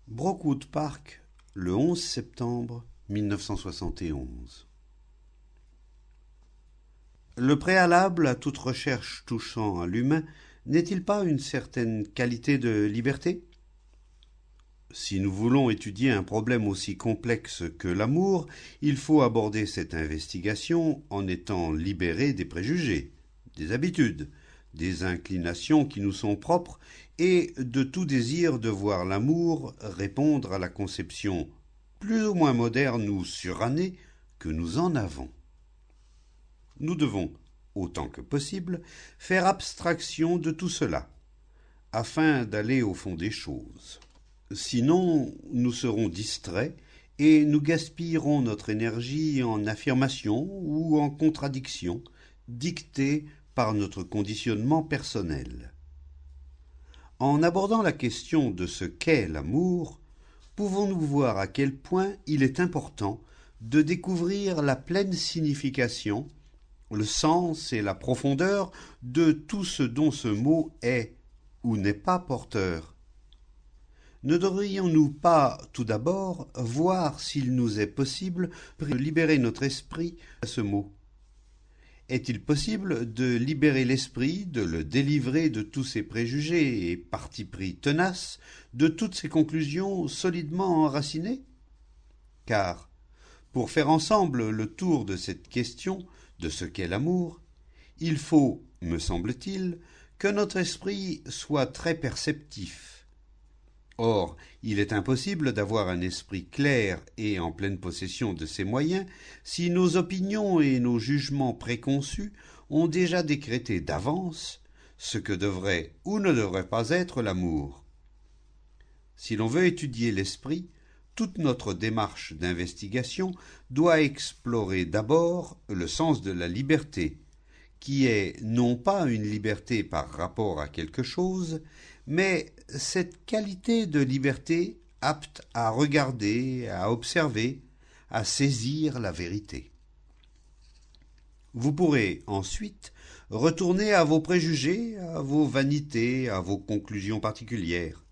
Brookwood Park, le 11 septembre 1971. Le préalable à toute recherche touchant à l'humain n'est-il pas une certaine qualité de liberté? Si nous voulons étudier un problème aussi complexe que l'amour, il faut aborder cette investigation en étant libéré des préjugés, des habitudes, des inclinations qui nous sont propres et de tout désir de voir l'amour répondre à la conception plus ou moins moderne ou surannée que nous en avons. Nous devons, autant que possible, faire abstraction de tout cela, afin d'aller au fond des choses. Sinon, nous serons distraits et nous gaspillerons notre énergie en affirmation ou en contradiction, dictée par notre conditionnement personnel. En abordant la question de ce qu'est l'amour, pouvons-nous voir à quel point il est important de découvrir la pleine signification, le sens et la profondeur de tout ce dont ce mot est ou n'est pas porteur. Ne devrions-nous pas, tout d'abord, voir s'il nous est possible de libérer notre esprit à ce mot? Est-il possible de libérer l'esprit, de le délivrer de tous ses préjugés et partis pris tenaces, de toutes ses conclusions solidement enracinées? Car, pour faire ensemble le tour de cette question de ce qu'est l'amour, il faut, me semble-t-il, que notre esprit soit très perceptif. Or, il est impossible d'avoir un esprit clair et en pleine possession de ses moyens si nos opinions et nos jugements préconçus ont déjà décrété d'avance ce que devrait ou ne devrait pas être l'amour. Si l'on veut étudier l'esprit, toute notre démarche d'investigation doit explorer d'abord le sens de la liberté, qui est non pas une liberté par rapport à quelque chose, mais cette qualité de liberté apte à regarder, à observer, à saisir la vérité. Vous pourrez ensuite retourner à vos préjugés, à vos vanités, à vos conclusions particulières.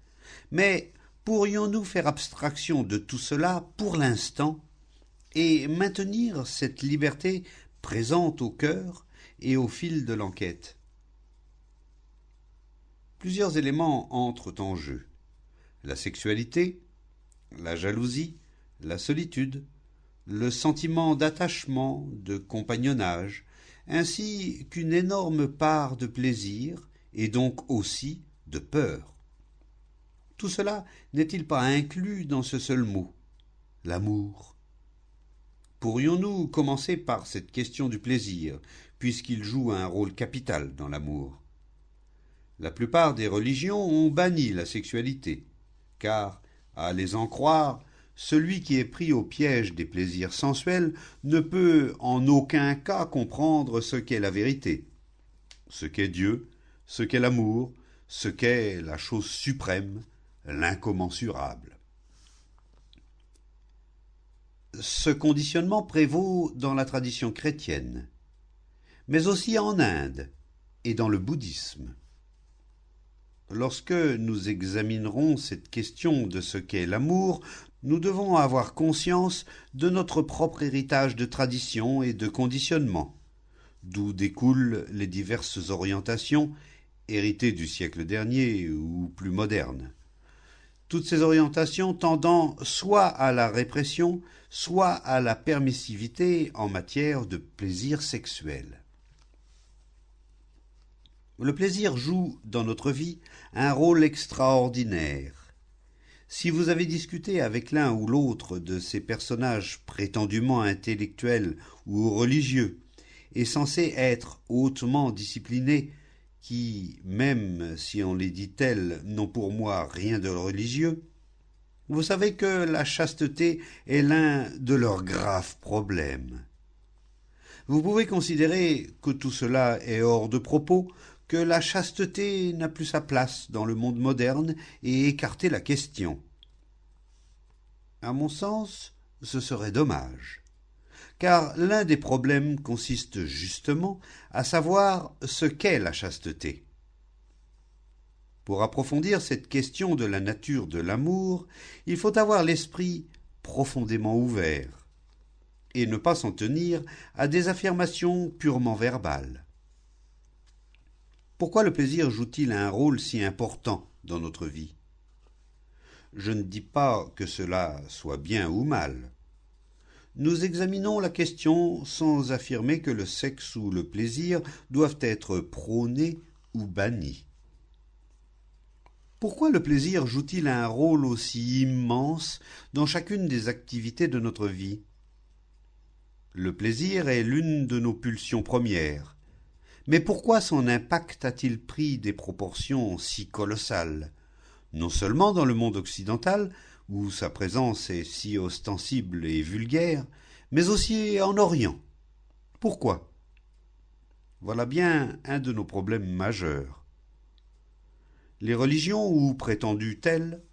Mais pourrions-nous faire abstraction de tout cela pour l'instant et maintenir cette liberté présente au cœur et au fil de l'enquête? Plusieurs éléments entrent en jeu. La sexualité, la jalousie, la solitude, le sentiment d'attachement, de compagnonnage, ainsi qu'une énorme part de plaisir et donc aussi de peur. Tout cela n'est-il pas inclus dans ce seul mot, l'amour? Pourrions-nous commencer par cette question du plaisir, puisqu'il joue un rôle capital dans l'amour? La plupart des religions ont banni la sexualité, car, à les en croire, celui qui est pris au piège des plaisirs sensuels ne peut en aucun cas comprendre ce qu'est la vérité, ce qu'est Dieu, ce qu'est l'amour, ce qu'est la chose suprême, l'incommensurable. Ce conditionnement prévaut dans la tradition chrétienne, mais aussi en Inde et dans le bouddhisme. Lorsque nous examinerons cette question de ce qu'est l'amour, nous devons avoir conscience de notre propre héritage de tradition et de conditionnement, d'où découlent les diverses orientations héritées du siècle dernier ou plus modernes. Toutes ces orientations tendant soit à la répression, soit à la permissivité en matière de plaisir sexuel. Le plaisir joue dans notre vie un rôle extraordinaire. Si vous avez discuté avec l'un ou l'autre de ces personnages prétendument intellectuels ou religieux et censés être hautement disciplinés, qui, même si on les dit tels, n'ont pour moi rien de religieux, vous savez que la chasteté est l'un de leurs graves problèmes. Vous pouvez considérer que tout cela est hors de propos, que la chasteté n'a plus sa place dans le monde moderne et écarter la question. À mon sens, ce serait dommage, car l'un des problèmes consiste justement à savoir ce qu'est la chasteté. Pour approfondir cette question de la nature de l'amour, il faut avoir l'esprit profondément ouvert et ne pas s'en tenir à des affirmations purement verbales. Pourquoi le plaisir joue-t-il un rôle si important dans notre vie? Je ne dis pas que cela soit bien ou mal. Nous examinons la question sans affirmer que le sexe ou le plaisir doivent être prônés ou bannis. Pourquoi le plaisir joue-t-il un rôle aussi immense dans chacune des activités de notre vie? Le plaisir est l'une de nos pulsions premières. Mais pourquoi son impact a-t-il pris des proportions si colossales, non seulement dans le monde occidental, où sa présence est si ostensible et vulgaire, mais aussi en Orient? Pourquoi? Voilà bien un de nos problèmes majeurs. Les religions, ou prétendues telles,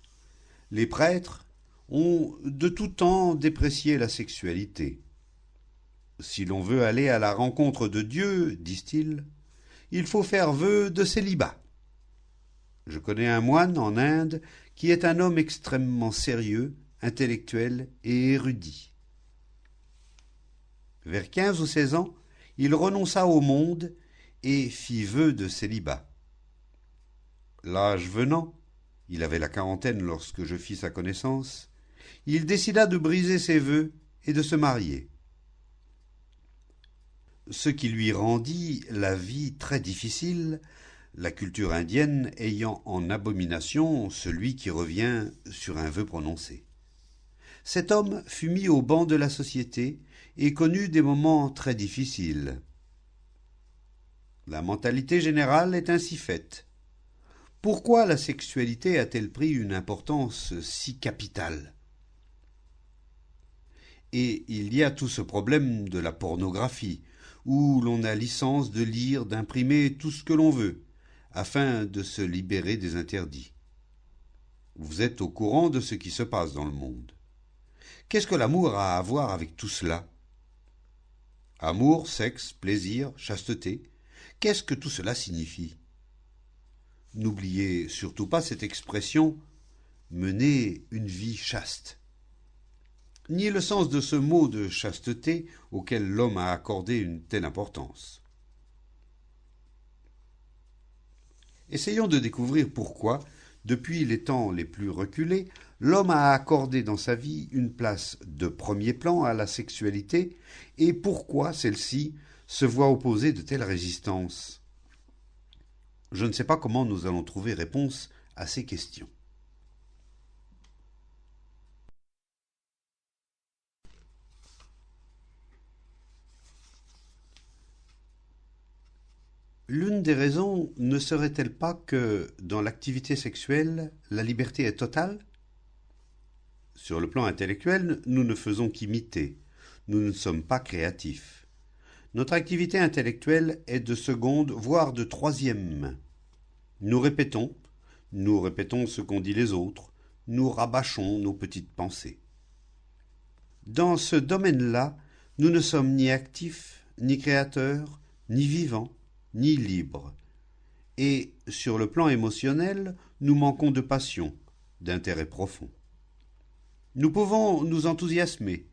les prêtres, ont de tout temps déprécié la sexualité. Si l'on veut aller à la rencontre de Dieu, disent-ils, il faut faire vœu de célibat. Je connais un moine en Inde qui est un homme extrêmement sérieux, intellectuel et érudit. Vers 15 ou 16 ans, il renonça au monde et fit vœu de célibat. L'âge venant, il avait la quarantaine lorsque je fis sa connaissance, il décida de briser ses vœux et de se marier. Ce qui lui rendit la vie très difficile, la culture indienne ayant en abomination celui qui revient sur un vœu prononcé. Cet homme fut mis au ban de la société et connut des moments très difficiles. La mentalité générale est ainsi faite. Pourquoi la sexualité a-t-elle pris une importance si capitale? Et il y a tout ce problème de la pornographie, où l'on a licence de lire, d'imprimer tout ce que l'on veut, afin de se libérer des interdits. Vous êtes au courant de ce qui se passe dans le monde. Qu'est-ce que l'amour a à voir avec tout cela? Amour, sexe, plaisir, chasteté, qu'est-ce que tout cela signifie? N'oubliez surtout pas cette expression « mener une vie chaste ». Ni le sens de ce mot de chasteté auquel l'homme a accordé une telle importance. Essayons de découvrir pourquoi, depuis les temps les plus reculés, l'homme a accordé dans sa vie une place de premier plan à la sexualité et pourquoi celle-ci se voit opposer de telles résistances. Je ne sais pas comment nous allons trouver réponse à ces questions. L'une des raisons ne serait-elle pas que, dans l'activité sexuelle, la liberté est totale? Sur le plan intellectuel, nous ne faisons qu'imiter. Nous ne sommes pas créatifs. Notre activité intellectuelle est de seconde, voire de troisième main. Nous répétons ce qu'ont dit les autres, nous rabâchons nos petites pensées. Dans ce domaine-là, nous ne sommes ni actifs, ni créateurs, ni vivants, ni libres. Et sur le plan émotionnel, nous manquons de passion, d'intérêt profond. Nous pouvons nous enthousiasmer,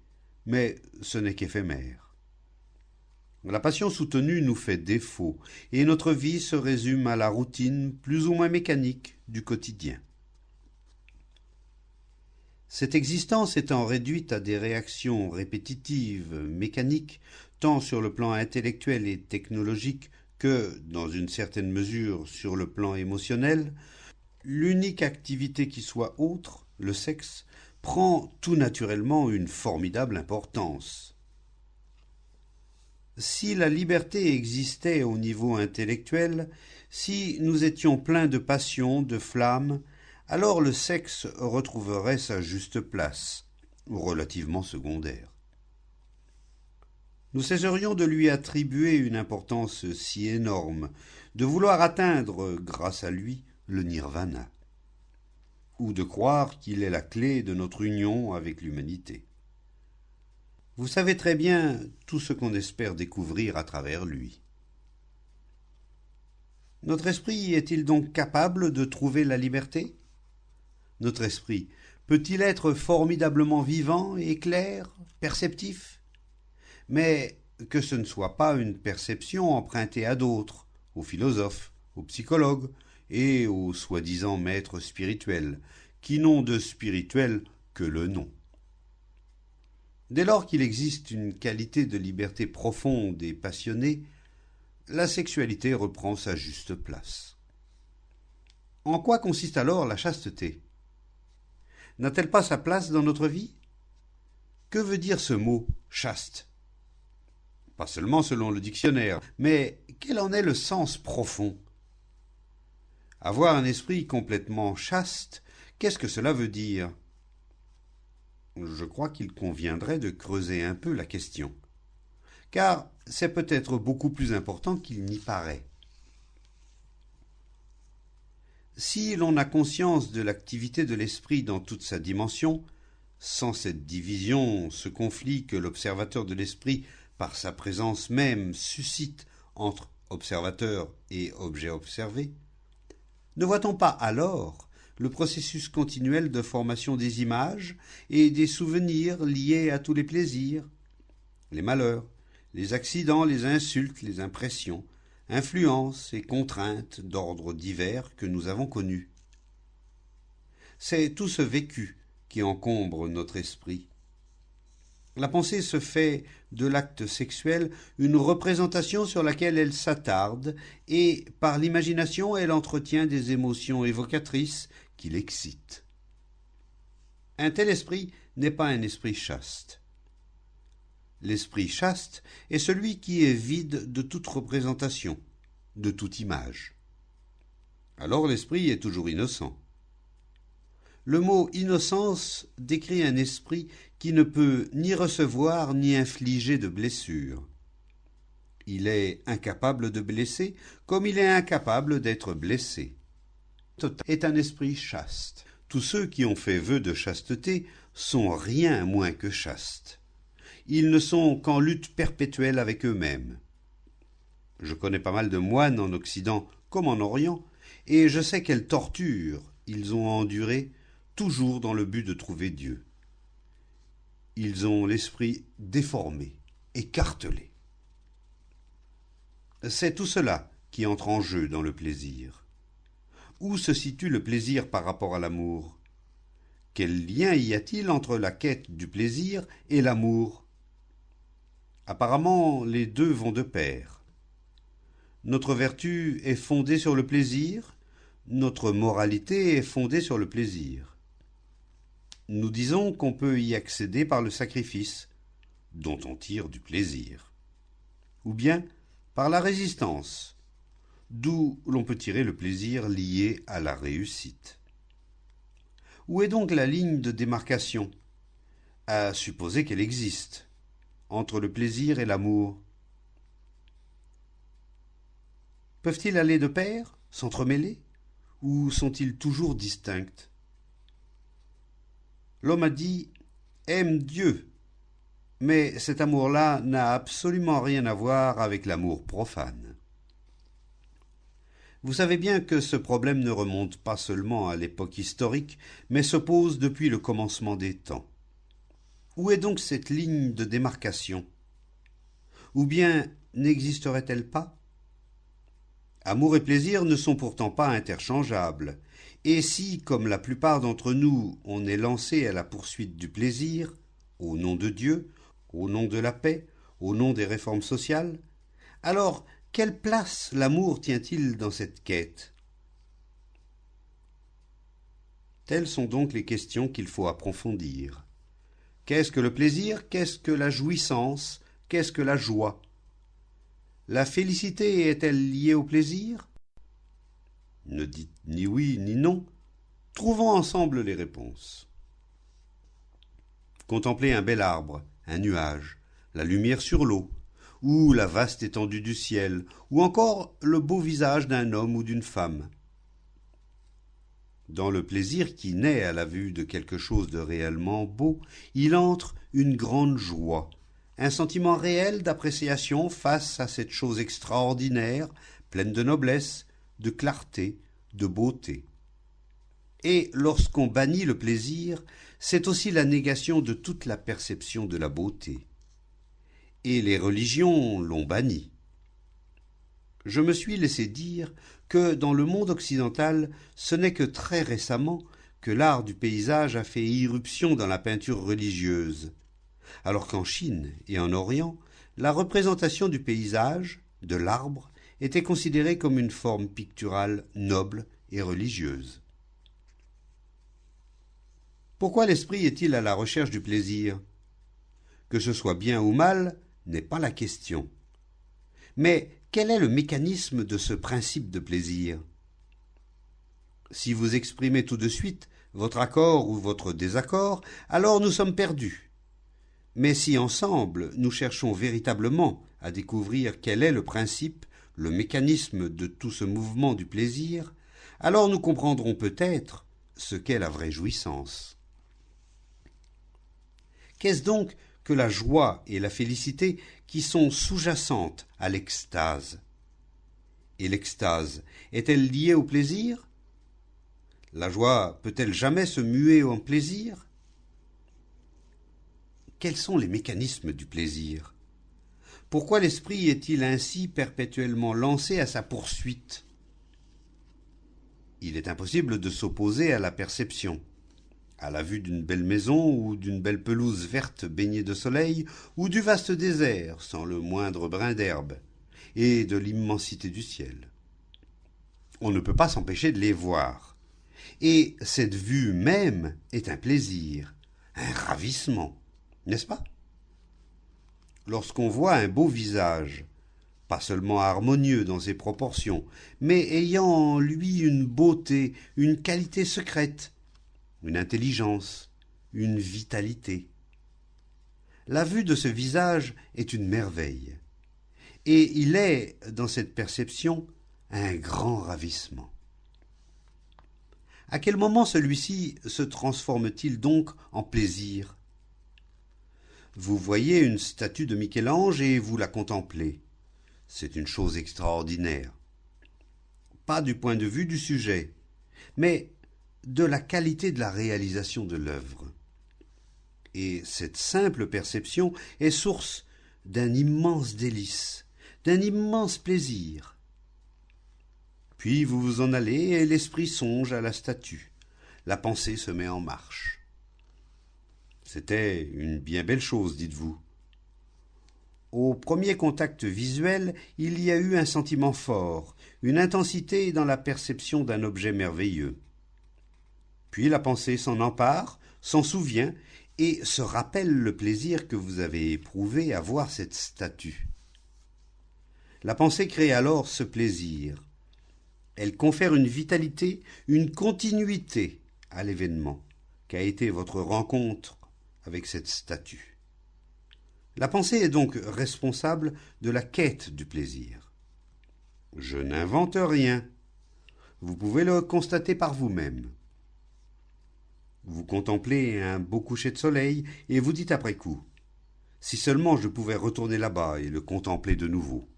mais ce n'est qu'éphémère. La passion soutenue nous fait défaut, et notre vie se résume à la routine plus ou moins mécanique du quotidien. Cette existence étant réduite à des réactions répétitives, mécaniques, tant sur le plan intellectuel et technologique que, dans une certaine mesure, sur le plan émotionnel, l'unique activité qui soit autre, le sexe, prend tout naturellement une formidable importance. Si la liberté existait au niveau intellectuel, si nous étions pleins de passion, de flamme, alors le sexe retrouverait sa juste place, relativement secondaire. Nous cesserions de lui attribuer une importance si énorme, de vouloir atteindre, grâce à lui, le nirvana, ou de croire qu'il est la clé de notre union avec l'humanité. Vous savez très bien tout ce qu'on espère découvrir à travers lui. Notre esprit est-il donc capable de trouver la liberté? Notre esprit peut-il être formidablement vivant et clair, perceptif? Mais que ce ne soit pas une perception empruntée à d'autres, aux philosophes, aux psychologues et aux soi-disant maîtres spirituels, qui n'ont de spirituel que le nom. Dès lors qu'il existe une qualité de liberté profonde et passionnée, la sexualité reprend sa juste place. En quoi consiste alors la chasteté? N'a-t-elle pas sa place dans notre vie? Que veut dire ce mot « chaste » ? Pas seulement selon le dictionnaire, mais quel en est le sens profond? Avoir un esprit complètement chaste, qu'est-ce que cela veut dire? Je crois qu'il conviendrait de creuser un peu la question, car c'est peut-être beaucoup plus important qu'il n'y paraît. Si l'on a conscience de l'activité de l'esprit dans toute sa dimension, sans cette division, ce conflit que l'observateur de l'esprit, par sa présence même, suscite entre observateur et objet observé, ne voit-on pas alors le processus continuel de formation des images et des souvenirs liés à tous les plaisirs, les malheurs, les accidents, les insultes, les impressions, influences et contraintes d'ordre divers que nous avons connus? C'est tout ce vécu qui encombre notre esprit. La pensée se fait de l'acte sexuel une représentation sur laquelle elle s'attarde et, par l'imagination, elle entretient des émotions évocatrices qui l'excitent. Un tel esprit n'est pas un esprit chaste. L'esprit chaste est celui qui est vide de toute représentation, de toute image. Alors l'esprit est toujours innocent. Le mot innocence décrit un esprit qui ne peut ni recevoir ni infliger de blessures. Il est incapable de blesser comme il est incapable d'être blessé. Est un esprit chaste. Tous ceux qui ont fait vœu de chasteté sont rien moins que chastes. Ils ne sont qu'en lutte perpétuelle avec eux-mêmes. Je connais pas mal de moines en Occident comme en Orient, et je sais quelles tortures ils ont endurées, toujours dans le but de trouver Dieu. Ils ont l'esprit déformé, écartelé. C'est tout cela qui entre en jeu dans le plaisir. Où se situe le plaisir par rapport à l'amour? Quel lien y a-t-il entre la quête du plaisir et l'amour? Apparemment, les deux vont de pair. Notre vertu est fondée sur le plaisir, notre moralité est fondée sur le plaisir. Nous disons qu'on peut y accéder par le sacrifice, dont on tire du plaisir, ou bien par la résistance, d'où l'on peut tirer le plaisir lié à la réussite. Où est donc la ligne de démarcation, à supposer qu'elle existe, entre le plaisir et l'amour? Peuvent-ils aller de pair, s'entremêler, ou sont-ils toujours distincts? L'homme a dit « aime Dieu », mais cet amour-là n'a absolument rien à voir avec l'amour profane. Vous savez bien que ce problème ne remonte pas seulement à l'époque historique, mais se pose depuis le commencement des temps. Où est donc cette ligne de démarcation? Ou bien n'existerait-elle pas? Amour et plaisir ne sont pourtant pas interchangeables, et si, comme la plupart d'entre nous, on est lancé à la poursuite du plaisir, au nom de Dieu, au nom de la paix, au nom des réformes sociales, alors quelle place l'amour tient-il dans cette quête? Telles sont donc les questions qu'il faut approfondir. Qu'est-ce que le plaisir? Qu'est-ce que la jouissance? Qu'est-ce que la joie? La félicité est-elle liée au plaisir? Ne dites ni oui ni non. Trouvons ensemble les réponses. Contempler un bel arbre, un nuage, la lumière sur l'eau, ou la vaste étendue du ciel, ou encore le beau visage d'un homme ou d'une femme. Dans le plaisir qui naît à la vue de quelque chose de réellement beau, il entre une grande joie, un sentiment réel d'appréciation face à cette chose extraordinaire, pleine de noblesse, de clarté, de beauté. Et lorsqu'on bannit le plaisir, c'est aussi la négation de toute la perception de la beauté. Et les religions l'ont banni. Je me suis laissé dire que dans le monde occidental, ce n'est que très récemment que l'art du paysage a fait irruption dans la peinture religieuse, alors qu'en Chine et en Orient, la représentation du paysage, de l'arbre, était considérée comme une forme picturale noble et religieuse. Pourquoi l'esprit est-il à la recherche du plaisir? Que ce soit bien ou mal n'est pas la question. Mais quel est le mécanisme de ce principe de plaisir? Si vous exprimez tout de suite votre accord ou votre désaccord, alors nous sommes perdus. Mais si ensemble nous cherchons véritablement à découvrir quel est le principe, le mécanisme de tout ce mouvement du plaisir, alors nous comprendrons peut-être ce qu'est la vraie jouissance. Qu'est-ce donc que la joie et la félicité qui sont sous-jacentes à l'extase? Et l'extase, est-elle liée au plaisir? La joie peut-elle jamais se muer en plaisir? Quels sont les mécanismes du plaisir? Pourquoi l'esprit est-il ainsi perpétuellement lancé à sa poursuite? Il est impossible de s'opposer à la perception. À la vue d'une belle maison ou d'une belle pelouse verte baignée de soleil ou du vaste désert sans le moindre brin d'herbe et de l'immensité du ciel. On ne peut pas s'empêcher de les voir. Et cette vue même est un plaisir, un ravissement, n'est-ce pas? Lorsqu'on voit un beau visage, pas seulement harmonieux dans ses proportions, mais ayant en lui une beauté, une qualité secrète, une intelligence, une vitalité. La vue de ce visage est une merveille, et il est, dans cette perception, un grand ravissement. À quel moment celui-ci se transforme-t-il donc en plaisir? Vous voyez une statue de Michel-Ange et vous la contemplez. C'est une chose extraordinaire. Pas du point de vue du sujet, mais de la qualité de la réalisation de l'œuvre. Et cette simple perception est source d'un immense délice, d'un immense plaisir. Puis vous vous en allez et l'esprit songe à la statue. La pensée se met en marche. C'était une bien belle chose, dites-vous. Au premier contact visuel, il y a eu un sentiment fort, une intensité dans la perception d'un objet merveilleux. Puis la pensée s'en empare, s'en souvient et se rappelle le plaisir que vous avez éprouvé à voir cette statue. La pensée crée alors ce plaisir. Elle confère une vitalité, une continuité à l'événement qu'a été votre rencontre avec cette statue. La pensée est donc responsable de la quête du plaisir. Je n'invente rien. Vous pouvez le constater par vous-même. Vous contemplez un beau coucher de soleil et vous dites après coup « Si seulement je pouvais retourner là-bas et le contempler de nouveau ».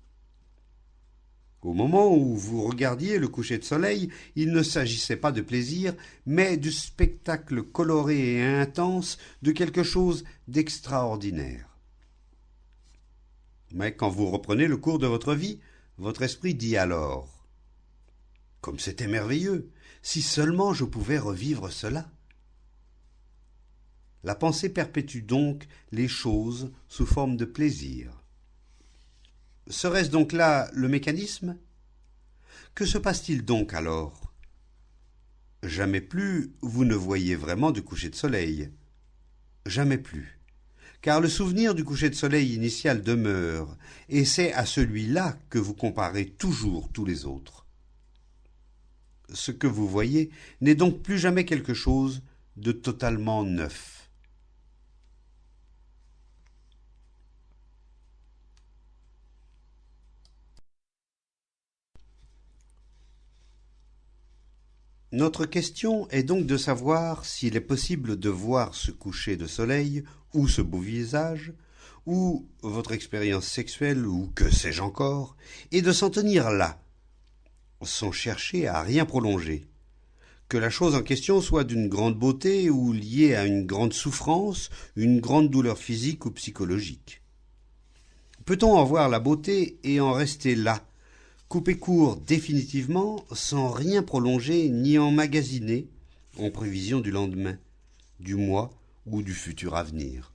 Au moment où vous regardiez le coucher de soleil, il ne s'agissait pas de plaisir, mais du spectacle coloré et intense de quelque chose d'extraordinaire. Mais quand vous reprenez le cours de votre vie, votre esprit dit alors « Comme c'était merveilleux, si seulement je pouvais revivre cela !» La pensée perpétue donc les choses sous forme de plaisir. Serait-ce donc là le mécanisme? Que se passe-t-il donc alors? Jamais plus vous ne voyez vraiment du coucher de soleil. Jamais plus. Car le souvenir du coucher de soleil initial demeure, et c'est à celui-là que vous comparez toujours tous les autres. Ce que vous voyez n'est donc plus jamais quelque chose de totalement neuf. Notre question est donc de savoir s'il est possible de voir ce coucher de soleil, ou ce beau visage, ou votre expérience sexuelle, ou que sais-je encore, et de s'en tenir là, sans chercher à rien prolonger. Que la chose en question soit d'une grande beauté ou liée à une grande souffrance, une grande douleur physique ou psychologique. Peut-on en voir la beauté et en rester là, couper court définitivement, sans rien prolonger ni emmagasiner, en prévision du lendemain, du mois ou du futur avenir?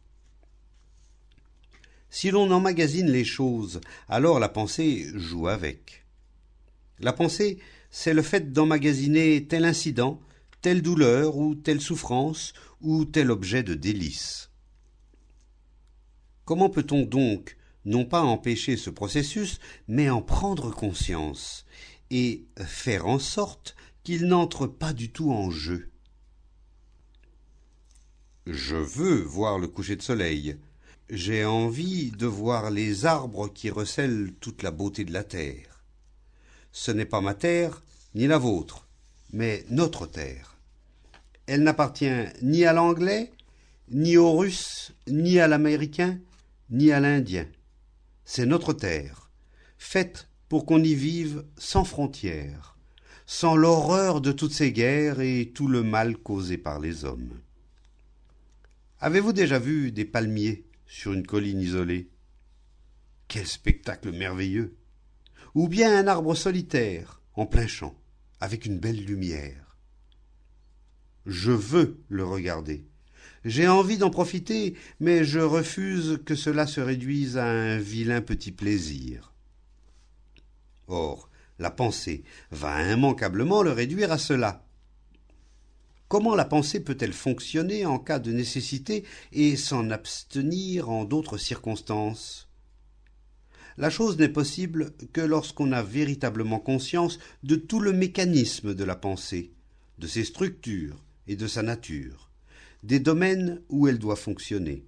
Si l'on emmagasine les choses, alors la pensée joue avec. La pensée, c'est le fait d'emmagasiner tel incident, telle douleur ou telle souffrance ou tel objet de délice. Comment peut-on donc non pas empêcher ce processus, mais en prendre conscience et faire en sorte qu'il n'entre pas du tout en jeu? Je veux voir le coucher de soleil. J'ai envie de voir les arbres qui recèlent toute la beauté de la terre. Ce n'est pas ma terre, ni la vôtre, mais notre terre. Elle n'appartient ni à l'anglais, ni au russe, ni à l'américain, ni à l'indien. C'est notre terre, faite pour qu'on y vive sans frontières, sans l'horreur de toutes ces guerres et tout le mal causé par les hommes. Avez-vous déjà vu des palmiers sur une colline isolée? Quel spectacle merveilleux! Ou bien un arbre solitaire, en plein champ, avec une belle lumière. Je veux le regarder. J'ai envie d'en profiter, mais je refuse que cela se réduise à un vilain petit plaisir. Or, la pensée va immanquablement le réduire à cela. Comment la pensée peut-elle fonctionner en cas de nécessité et s'en abstenir en d'autres circonstances? La chose n'est possible que lorsqu'on a véritablement conscience de tout le mécanisme de la pensée, de ses structures et de sa nature, des domaines où elle doit fonctionner,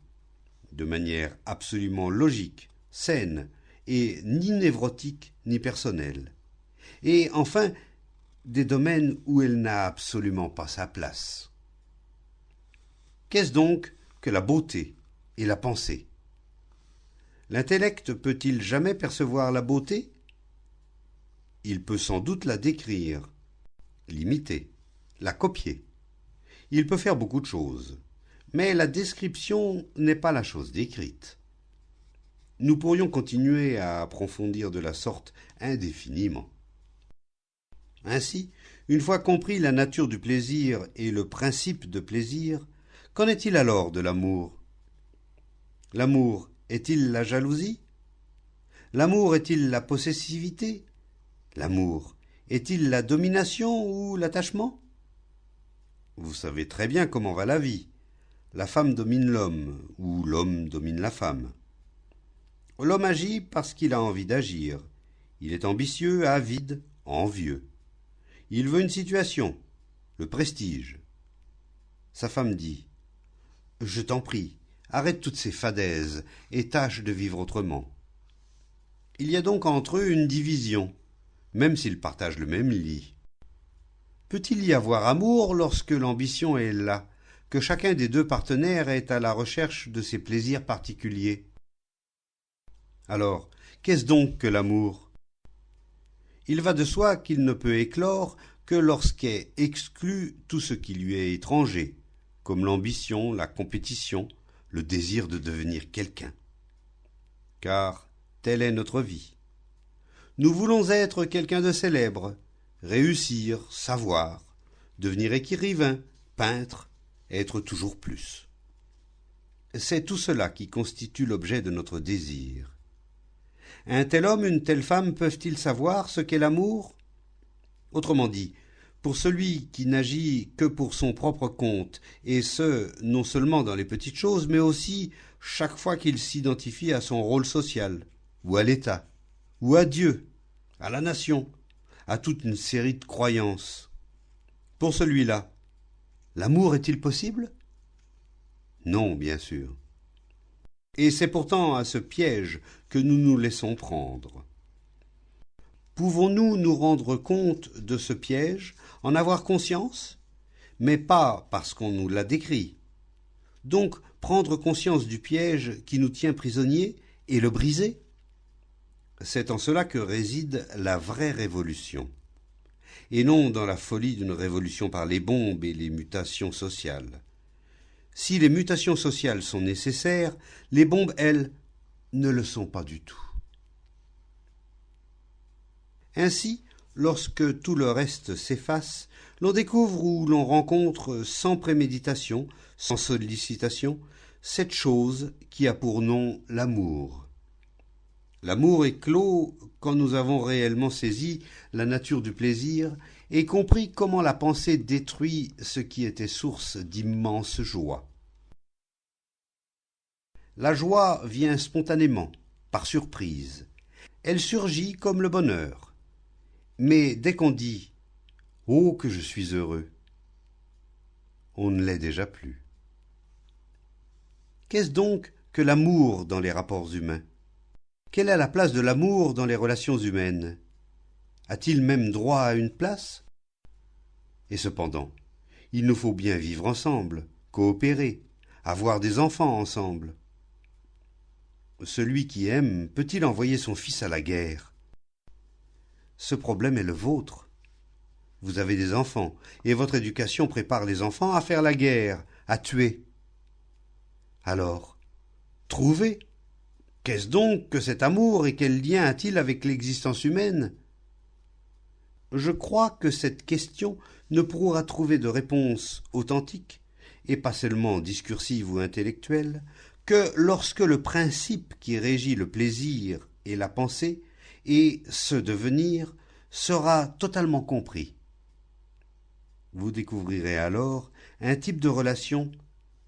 de manière absolument logique, saine, et ni névrotique ni personnelle, et enfin des domaines où elle n'a absolument pas sa place. Qu'est-ce donc que la beauté et la pensée? L'intellect peut-il jamais percevoir la beauté? Il peut sans doute la décrire, l'imiter, la copier. Il peut faire beaucoup de choses, mais la description n'est pas la chose décrite. Nous pourrions continuer à approfondir de la sorte indéfiniment. Ainsi, une fois compris la nature du plaisir et le principe de plaisir, qu'en est-il alors de l'amour? L'amour est-il la jalousie? L'amour est-il la possessivité? L'amour est-il la domination ou l'attachement? Vous savez très bien comment va la vie. La femme domine l'homme, ou l'homme domine la femme. L'homme agit parce qu'il a envie d'agir. Il est ambitieux, avide, envieux. Il veut une situation, le prestige. Sa femme dit « Je t'en prie, arrête toutes ces fadaises et tâche de vivre autrement. » Il y a donc entre eux une division, même s'ils partagent le même lit. Peut-il y avoir amour lorsque l'ambition est là, que chacun des deux partenaires est à la recherche de ses plaisirs particuliers? Alors, qu'est-ce donc que l'amour? Il va de soi qu'il ne peut éclore que lorsqu'est exclu tout ce qui lui est étranger, comme l'ambition, la compétition, le désir de devenir quelqu'un. Car telle est notre vie. Nous voulons être quelqu'un de célèbre, réussir, savoir, devenir écrivain, peintre, être toujours plus. C'est tout cela qui constitue l'objet de notre désir. Un tel homme, une telle femme peuvent-ils savoir ce qu'est l'amour? Autrement dit, pour celui qui n'agit que pour son propre compte, et ce, non seulement dans les petites choses, mais aussi chaque fois qu'il s'identifie à son rôle social, ou à l'État, ou à Dieu, à la nation, à toute une série de croyances. Pour celui-là, l'amour est-il possible? Non, bien sûr. Et c'est pourtant à ce piège que nous nous laissons prendre. Pouvons-nous nous rendre compte de ce piège, en avoir conscience? Mais pas parce qu'on nous l'a décrit. Donc, prendre conscience du piège qui nous tient prisonniers et le briser? C'est en cela que réside la vraie révolution. et non dans la folie d'une révolution par les bombes et les mutations sociales. Si les mutations sociales sont nécessaires, les bombes, elles, ne le sont pas du tout. Ainsi, lorsque tout le reste s'efface, l'on découvre ou l'on rencontre sans préméditation, sans sollicitation, cette chose qui a pour nom l'amour. L'amour éclot quand nous avons réellement saisi la nature du plaisir et compris comment la pensée détruit ce qui était source d'immense joie. La joie vient spontanément, par surprise. Elle surgit comme le bonheur. Mais dès qu'on dit « Oh, que je suis heureux !» on ne l'est déjà plus. Qu'est-ce donc que l'amour dans les rapports humains? Quelle est la place de l'amour dans les relations humaines? A-t-il même droit à une place? Et cependant, il nous faut bien vivre ensemble, coopérer, avoir des enfants ensemble. Celui qui aime peut-il envoyer son fils à la guerre? Ce problème est le vôtre. Vous avez des enfants, et votre éducation prépare les enfants à faire la guerre, à tuer. Alors, trouvez. Qu'est-ce donc que cet amour et quel lien a-t-il avec l'existence humaine? Je crois que cette question ne pourra trouver de réponse authentique, et pas seulement discursive ou intellectuelle, que lorsque le principe qui régit le plaisir et la pensée, et ce devenir, sera totalement compris. Vous découvrirez alors un type de relation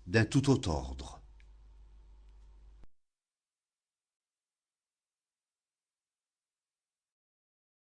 d'un tout autre ordre.